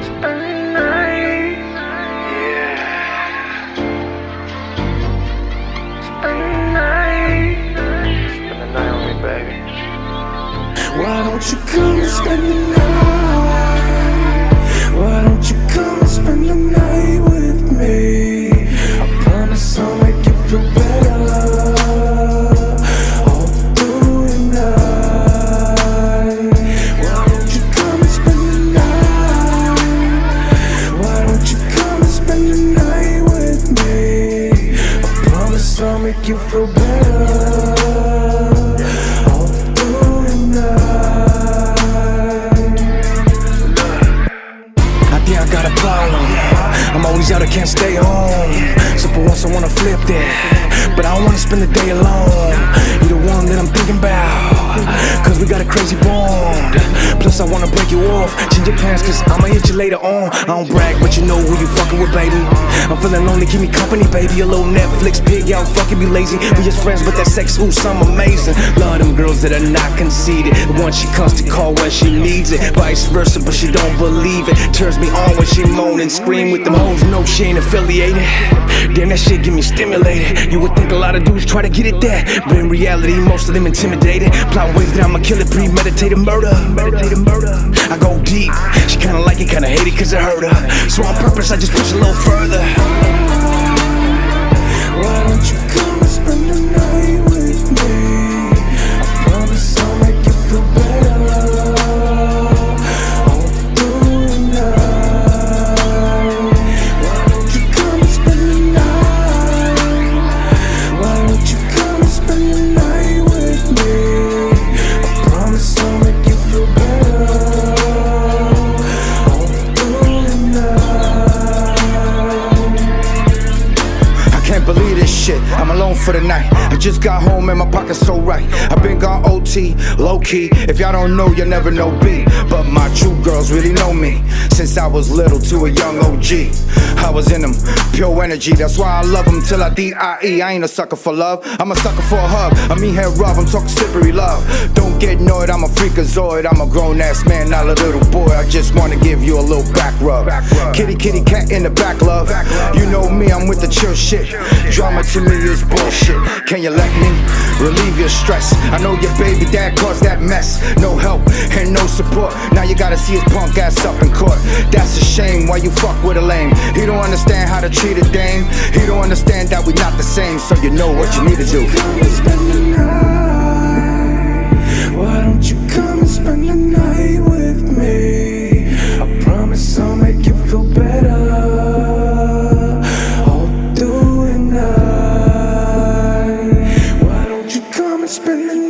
Spend the night. Yeah. Spend the night. Spend the night on me, baby. Why don't you come and spend the night? Why don't you come and spend the night with me? I promise I'll make you feel better all through the night. Why don't you come and spend the night? Why don't you come and spend the night with me? I promise I'll make you feel better all through the night. I think I got a problem. I'm always out, I can't stay home. So for once I wanna flip that, but I don't wanna spend the day alone. You're the one that I'm thinking about, cause we got a crazy bond. Plus I wanna break you off, change your plans, cause I'ma hit you later on. I don't brag, but you know who you fucking with, baby. I'm feeling lonely, keep me company, baby. A little Netflix pig, yeah, I'm fucking be lazy. We just friends, but that sex, ooh, something amazing. Love them girls that are not conceited, the one she comes to call when she needs it. Vice versa, but she don't believe it. Turns me on when she moan and scream with them hoes, no, she ain't affiliated. Damn, that shit get me stimulated. You would think a lot of dudes try to get it there, but in reality, most of them intimidated. Plot ways that I'ma kill it, premeditated murder. I go deep, she kinda like it, kinda hate it cause it hurt her. So on purpose, I just push a little further. Why don't you come and spend the night with me? I promise I'll make you feel better all through the night. Why don't you come and spend the night? Why don't you come and spend the night with me? I promise I'll make you feel better all through the night. I can't believe this shit, I'm alone for the night. I just got home and my pocket's so right. I've been gone OT, low key. If y'all don't know, you'll never know B. But my true girls really know me. Since I was little to a young OG, I was in them, pure energy. That's why I love them till I die. I ain't a sucker for love, I'm a sucker for a hug. I mean head rub, I'm talking slippery love. Don't get annoyed, I'm a freakazoid. I'm a grown ass man, not a little boy. I just wanna give you a little back rub. Kitty kitty cat in the back, love. You know me, I'm with the chill shit. Drama to me is bullshit. Can you let me relieve your stress? I know your baby dad caused that mess. No help and no support. Now you gotta see his punk ass up in court. That's a shame, why you fuck with a lame? He don't understand how to treat a dame. He don't understand that we not the same. So you know what you need to do. Come and spend the night. Why don't you come and spend the night with me? I promise I'll make you feel better all through the night. Why don't you come and spend the night?